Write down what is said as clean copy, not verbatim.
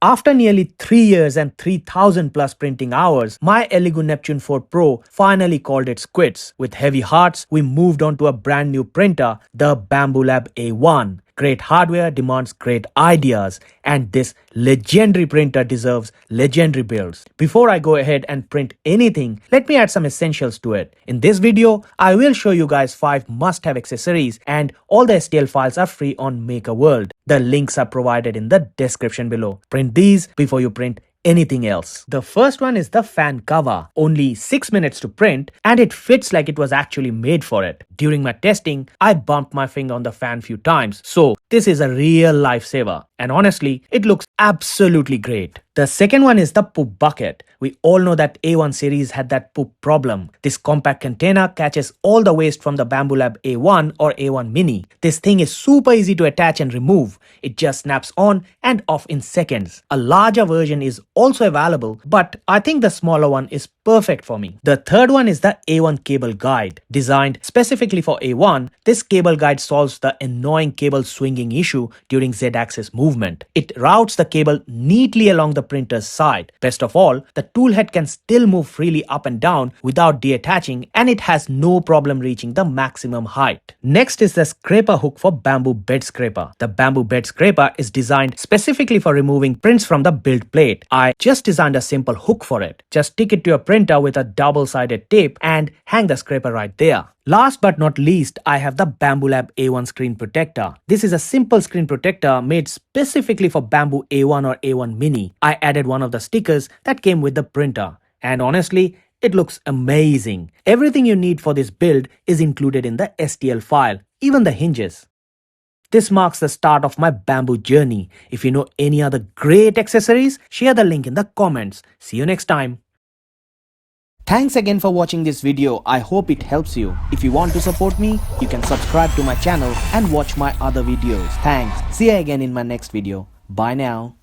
After nearly 3 years and 3000 plus printing hours, my Elegoo Neptune 4 Pro finally called its quits. With heavy hearts, we moved on to a brand new printer, the Bambu Lab A1. Great hardware demands great ideas, and this legendary printer deserves legendary builds. Before I go ahead and print anything, let me add some essentials to it. In this video, I will show you guys 5 must-have accessories, and all the STL files are free on MakerWorld. The links are provided in the description below. Print these before you print anything else. The first one is the fan cover. Only 6 minutes to print, and it fits like it was actually made for it. During my testing, I bumped my finger on the fan few times, so this is a real lifesaver. And honestly, it looks absolutely great. The second one is the poop bucket. We all know that A1 series had that poop problem. This compact container catches all the waste from the Bambu Lab A1 or A1 Mini. This thing is super easy to attach and remove. It just snaps on and off in seconds. A larger version is also available, but I think the smaller one is perfect for me. The third one is the A1 cable guide. Designed specifically for A1, this cable guide solves the annoying cable swinging issue during Z-axis movement. It routes the cable neatly along the printer's side. Best of all, the tool head can still move freely up and down without detaching, and it has no problem reaching the maximum height. Next is the scraper hook for Bambu bed scraper. The Bambu bed scraper is designed specifically for removing prints from the build plate. I just designed a simple hook for it. Just stick it to your printer with a double-sided tape and hang the scraper right there. Last but not least, I have the Bambu Lab A1 screen protector. This is a simple screen protector made specifically for Bambu A1 or A1 Mini. I added one of the stickers that came with the printer, and honestly, it looks amazing. Everything you need for this build is included in the STL file, even the hinges. This marks the start of my Bambu journey. If you know any other great accessories, share the link in the comments. See you next time. Thanks again for watching this video. I hope it helps you. If you want to support me, you can subscribe to my channel and watch my other videos. Thanks. See you again in my next video. Bye now.